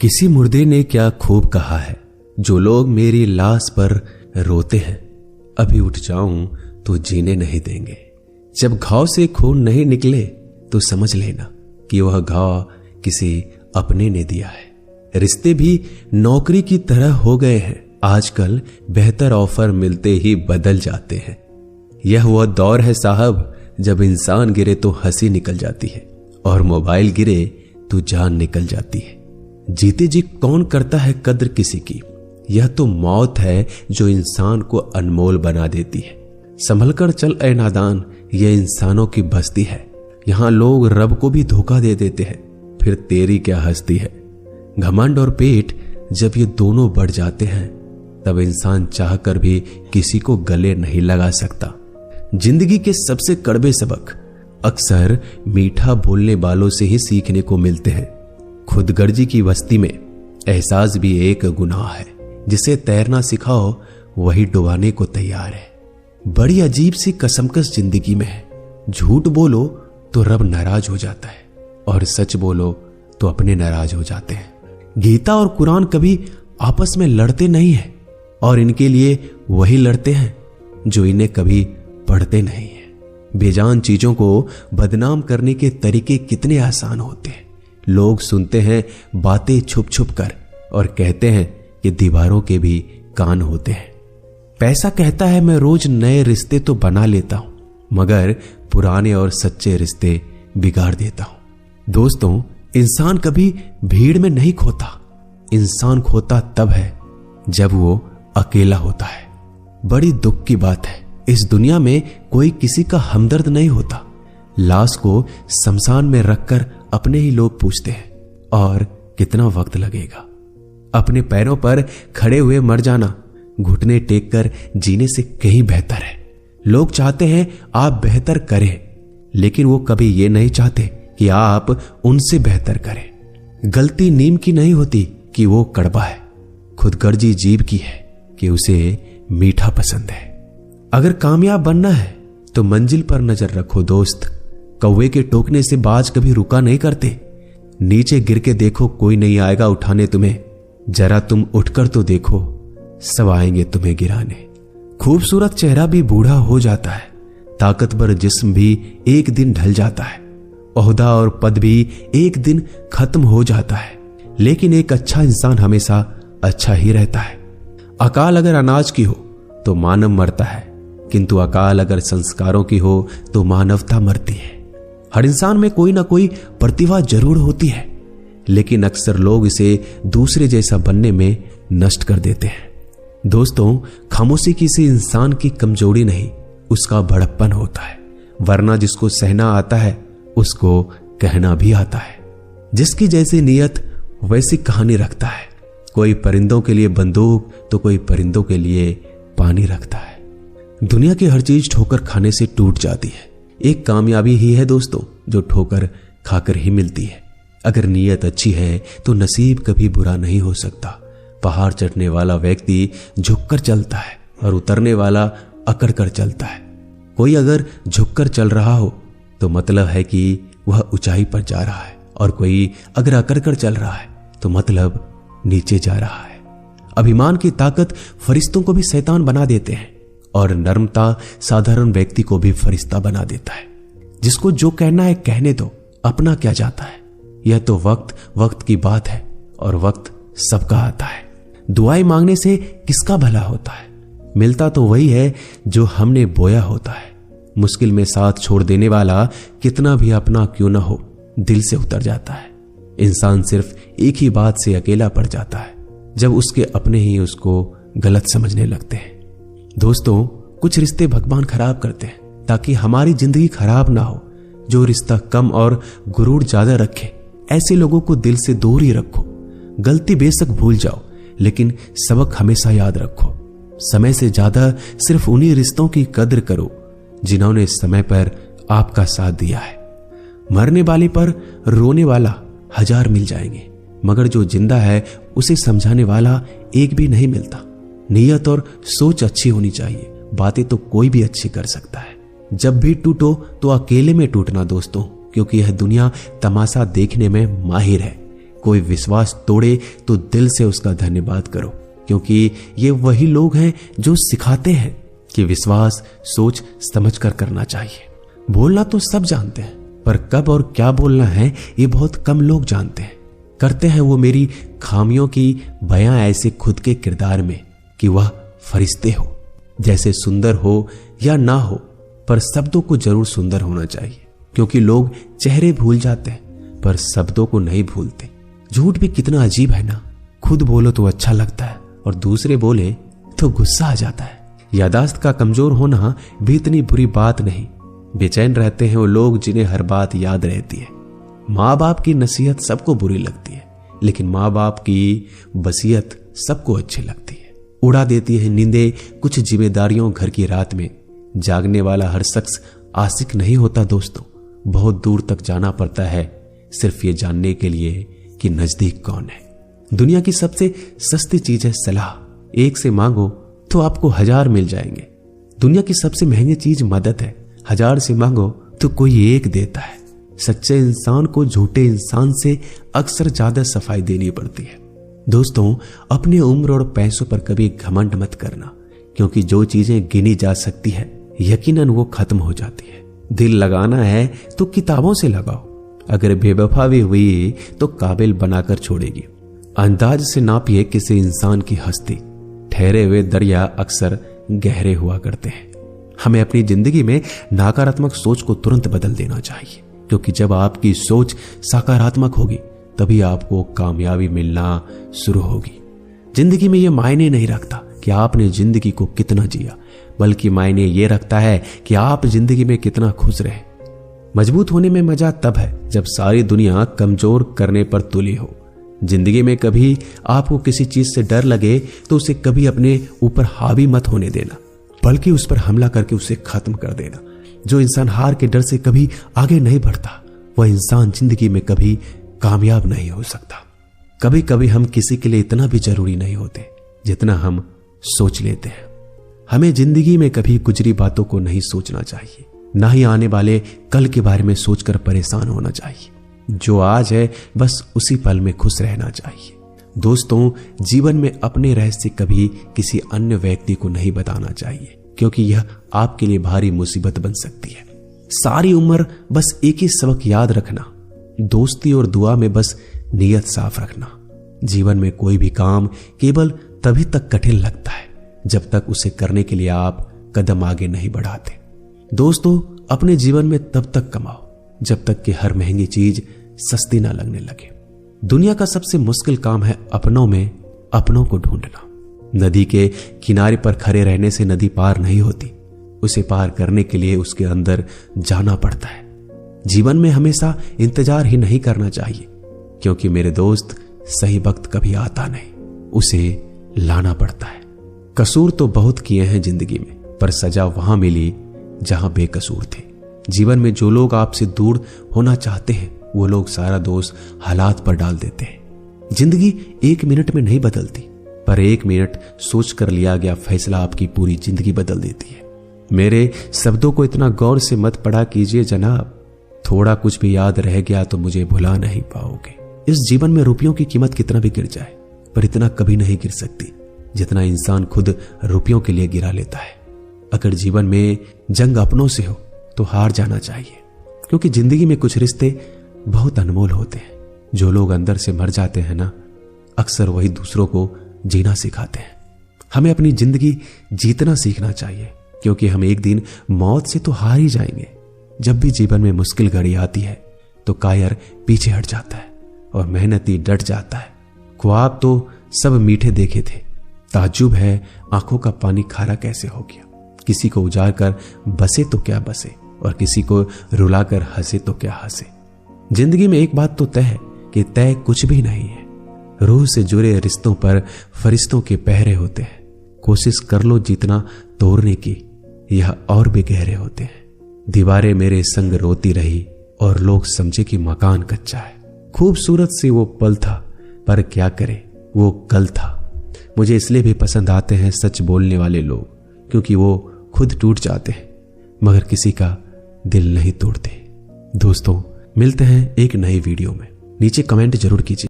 किसी मुर्दे ने क्या खूब कहा है, जो लोग मेरी लाश पर रोते हैं, अभी उठ जाऊं तो जीने नहीं देंगे। जब घाव से खून नहीं निकले तो समझ लेना कि वह घाव किसी अपने ने दिया है। रिश्ते भी नौकरी की तरह हो गए हैं, आजकल बेहतर ऑफर मिलते ही बदल जाते हैं। यह वह दौर है साहब, जब इंसान गिरे तो हंसी निकल जाती है और मोबाइल गिरे तो जान निकल जाती है। जीते जी कौन करता है कद्र किसी की, यह तो मौत है जो इंसान को अनमोल बना देती है। संभल कर चल ए नादान, यह इंसानों की बस्ती है। यहां लोग रब को भी धोखा दे देते हैं, फिर तेरी क्या हस्ती है। घमंड और पेट जब ये दोनों बढ़ जाते हैं, तब इंसान चाहकर भी किसी को गले नहीं लगा सकता। जिंदगी के सबसे कड़वे सबक अक्सर मीठा बोलने वालों से ही सीखने को मिलते हैं। खुदगर्जी की बस्ती में एहसास भी एक गुनाह है, जिसे तैरना सिखाओ वही डुबाने को तैयार है। बड़ी अजीब सी कसमकस जिंदगी में है। झूठ बोलो तो रब नाराज हो जाता है और सच बोलो तो अपने नाराज हो जाते हैं। गीता और कुरान कभी आपस में लड़ते नहीं हैं, और इनके लिए वही लड़ते हैं जो इन्हें कभी पढ़ते नहीं हैं। बेजान चीजों को बदनाम करने के तरीके कितने आसान होते हैं। लोग सुनते हैं बातें छुप छुप कर और कहते हैं कि दीवारों के भी कान होते हैं। पैसा कहता है मैं रोज नए रिश्ते तो बना लेता हूं, मगर पुराने और सच्चे रिश्ते बिगाड़ देता हूं। दोस्तों, इंसान कभी भीड़ में नहीं खोता। इंसान खोता तब है जब वो अकेला होता है। बड़ी दुख की बात है, इस दुनिया में कोई किसी का हमदर्द नहीं होता। लाश को शमशान में रखकर अपने ही लोग पूछते हैं, और कितना वक्त लगेगा। अपने पैरों पर खड़े हुए मर जाना घुटने टेक कर जीने से कहीं बेहतर है। लोग चाहते हैं आप बेहतर करें, लेकिन वो कभी ये नहीं चाहते कि आप उनसे बेहतर करें। गलती नीम की नहीं होती कि वो कड़वा है, खुदगर्जी जीभ की है कि उसे मीठा पसंद है। अगर कामयाब बनना है तो मंजिल पर नजर रखो दोस्त। कौवे के टोकने से बाज कभी रुका नहीं करते। नीचे गिर के देखो, कोई नहीं आएगा उठाने तुम्हें। जरा तुम उठकर तो देखो, सब आएंगे तुम्हें गिराने। खूबसूरत चेहरा भी बूढ़ा हो जाता है, ताकतवर जिस्म भी एक दिन ढल जाता है, ओहदा और पद भी एक दिन खत्म हो जाता है, लेकिन एक अच्छा इंसान हमेशा अच्छा ही रहता है। अकाल अगर अनाज की हो तो मानव मरता है, किंतु अकाल अगर संस्कारों की हो तो मानवता मरती है। हर इंसान में कोई ना कोई प्रतिभा जरूर होती है, लेकिन अक्सर लोग इसे दूसरे जैसा बनने में नष्ट कर देते हैं। दोस्तों, खामोशी किसी इंसान की कमजोरी नहीं, उसका बड़प्पन होता है। वरना जिसको सहना आता है उसको कहना भी आता है। जिसकी जैसी नीयत वैसी कहानी रखता है। कोई परिंदों के लिए बंदूक तो कोई परिंदों के लिए पानी रखता है। दुनिया की हर चीज ठोकर खाने से टूट जाती है। एक कामयाबी ही है दोस्तों जो ठोकर खाकर ही मिलती है। अगर नीयत अच्छी है तो नसीब कभी बुरा नहीं हो सकता। पहाड़ चढ़ने वाला व्यक्ति झुककर चलता है और उतरने वाला अकड़ कर चलता है। कोई अगर झुककर चल रहा हो तो मतलब है कि वह ऊंचाई पर जा रहा है, और कोई अगर अकड़ कर चल रहा है तो मतलब नीचे जा रहा है। अभिमान की ताकत फरिश्तों को भी शैतान बना देते हैं, और नर्मता साधारण व्यक्ति को भी फरिश्ता बना देता है। जिसको जो कहना है कहने दो, अपना क्या जाता है। यह तो वक्त की बात है, और वक्त सबका आता है। दुआएं मांगने से किसका भला होता है। मिलता तो वही है जो हमने बोया होता है। मुश्किल में साथ छोड़ देने वाला कितना भी अपना क्यों ना हो, दिल से उतर जाता है। इंसान सिर्फ एक ही बात से अकेला पड़ जाता है, जब उसके अपने ही उसको गलत समझने लगते हैं। दोस्तों, कुछ रिश्ते भगवान खराब करते हैं ताकि हमारी जिंदगी खराब ना हो। जो रिश्ता कम और गुरूर ज्यादा रखे, ऐसे लोगों को दिल से दूर ही रखो। गलती बेशक भूल जाओ, लेकिन सबक हमेशा याद रखो। समय से ज्यादा सिर्फ उन्हीं रिश्तों की कद्र करो जिन्होंने समय पर आपका साथ दिया है। मरने वाले पर रोने वाला 1000 मिल जाएंगे, मगर जो जिंदा है उसे समझाने वाला एक भी नहीं मिलता। नीयत और सोच अच्छी होनी चाहिए, बातें तो कोई भी अच्छी कर सकता है। जब भी टूटो तो अकेले में टूटना दोस्तों, क्योंकि यह दुनिया तमाशा देखने में माहिर है। कोई विश्वास तोड़े तो दिल से उसका धन्यवाद करो, क्योंकि ये वही लोग हैं जो सिखाते हैं कि विश्वास सोच समझ कर करना चाहिए। बोलना तो सब जानते हैं, पर कब और क्या बोलना है ये बहुत कम लोग जानते हैं। करते हैं वो मेरी खामियों की बयां ऐसे खुद के किरदार में कि वह फरिश्ते हो, जैसे सुंदर हो या ना हो, पर शब्दों को जरूर सुंदर होना चाहिए, क्योंकि लोग चेहरे भूल जाते हैं पर शब्दों को नहीं भूलते। झूठ भी कितना अजीब है ना, खुद बोलो तो अच्छा लगता है और दूसरे बोले तो गुस्सा आ जाता है। यादाश्त का कमजोर होना भी इतनी बुरी बात नहीं। बेचैन रहते हैं वो लोग जिन्हें हर बात याद रहती है। माँ बाप की नसीहत सबको बुरी लगती है, लेकिन माँ बाप की वसीयत सबको अच्छी लगती है। उड़ा देती है नींदें कुछ जिम्मेदारियों घर की रात में। जागने वाला हर शख्स आशिक नहीं होता दोस्तों, बहुत दूर तक जाना पड़ता है सिर्फ ये जानने के लिए कि नजदीक कौन है। दुनिया की सबसे सस्ती चीज है सलाह, एक से मांगो तो आपको 1000 मिल जाएंगे। दुनिया की सबसे महंगी चीज मदद है, 1000 से मांगो तो कोई एक देता है। सच्चे इंसान को झूठे इंसान से अक्सर ज्यादा सफाई देनी पड़ती है। दोस्तों, अपनी उम्र और पैसों पर कभी घमंड मत करना, क्योंकि जो चीजें गिनी जा सकती है यकीनन वो खत्म हो जाती है। दिल लगाना है तो किताबों से लगाओ, अगर बेवफा भी हुई तो काबिल बनाकर छोड़ेगी। अंदाज से नापिए किसी इंसान की हस्ती, ठहरे हुए दरिया अक्सर गहरे हुआ करते हैं। हमें अपनी जिंदगी में नकारात्मक सोच को तुरंत बदल देना चाहिए, क्योंकि जब आपकी सोच सकारात्मक होगी तभी आपको कामयाबी मिलना शुरू होगी। जिंदगी में यह मायने नहीं रखता कि आपने जिंदगी को कितना जिया, बल्कि मायने ये रखता है कि आप जिंदगी में कितना खुश रहे। मजबूत होने में मजा तब है जब सारी दुनिया कमजोर करने पर तुली हो। जिंदगी में कभी आपको किसी चीज से डर लगे तो उसे कभी अपने ऊपर हावी मत होने देना, बल्कि उस पर हमला करके उसे खत्म कर देना। जो इंसान हार के डर से कभी आगे नहीं बढ़ता, वह इंसान जिंदगी में कभी कामयाब नहीं हो सकता। कभी कभी हम किसी के लिए इतना भी जरूरी नहीं होते जितना हम सोच लेते हैं। हमें जिंदगी में कभी गुजरी बातों को नहीं सोचना चाहिए, ना ही आने वाले कल के बारे में सोचकर परेशान होना चाहिए। जो आज है बस उसी पल में खुश रहना चाहिए। दोस्तों, जीवन में अपने रहस्य कभी किसी अन्य व्यक्ति को नहीं बताना चाहिए, क्योंकि यह आपके लिए भारी मुसीबत बन सकती है। सारी उम्र बस एक ही सबक याद रखना, दोस्ती और दुआ में बस नीयत साफ रखना। जीवन में कोई भी काम केवल तभी तक कठिन लगता है जब तक उसे करने के लिए आप कदम आगे नहीं बढ़ाते। दोस्तों, अपने जीवन में तब तक कमाओ जब तक कि हर महंगी चीज सस्ती ना लगने लगे। दुनिया का सबसे मुश्किल काम है अपनों में अपनों को ढूंढना। नदी के किनारे पर खड़े रहने से नदी पार नहीं होती, उसे पार करने के लिए उसके अंदर जाना पड़ता है। जीवन में हमेशा इंतजार ही नहीं करना चाहिए, क्योंकि मेरे दोस्त सही वक्त कभी आता नहीं, उसे लाना पड़ता है। कसूर तो बहुत किए हैं जिंदगी में, पर सजा वहां मिली जहां बेकसूर थे। जीवन में जो लोग आपसे दूर होना चाहते हैं वो लोग सारा दोष हालात पर डाल देते हैं। जिंदगी 1 मिनट में नहीं बदलती, पर 1 मिनट सोच कर लिया गया फैसला आपकी पूरी जिंदगी बदल देती है। मेरे शब्दों को इतना गौर से मत पढ़ा कीजिए जनाब, थोड़ा कुछ भी याद रह गया तो मुझे भुला नहीं पाओगे। इस जीवन में रुपयों की कीमत कितना भी गिर जाए, पर इतना कभी नहीं गिर सकती जितना इंसान खुद रुपयों के लिए गिरा लेता है। अगर जीवन में जंग अपनों से हो तो हार जाना चाहिए, क्योंकि जिंदगी में कुछ रिश्ते बहुत अनमोल होते हैं। जो लोग अंदर से मर जाते हैं ना, अक्सर वही दूसरों को जीना सिखाते हैं। हमें अपनी जिंदगी जीतना सीखना चाहिए, क्योंकि हम एक दिन मौत से तो हार ही जाएंगे। जब भी जीवन में मुश्किल घड़ी आती है तो कायर पीछे हट जाता है और मेहनती डट जाता है। ख्वाब तो सब मीठे देखे थे, ताज्जुब है आंखों का पानी खारा कैसे हो गया। किसी को उजाड़ कर बसे तो क्या बसे, और किसी को रुलाकर हंसे तो क्या हंसे। जिंदगी में एक बात तो तय है कि तय कुछ भी नहीं है। रूह से जुड़े रिश्तों पर फरिश्तों के पहरे होते हैं। कोशिश कर लो जितना तोड़ने की, यह और भी गहरे होते हैं। दीवारें मेरे संग रोती रही और लोग समझे कि मकान कच्चा है। खूबसूरत से वो पल था, पर क्या करे वो कल था। मुझे इसलिए भी पसंद आते हैं सच बोलने वाले लोग, क्योंकि वो खुद टूट जाते हैं मगर किसी का दिल नहीं तोड़ते। दोस्तों, मिलते हैं एक नई वीडियो में। नीचे कमेंट जरूर कीजिए।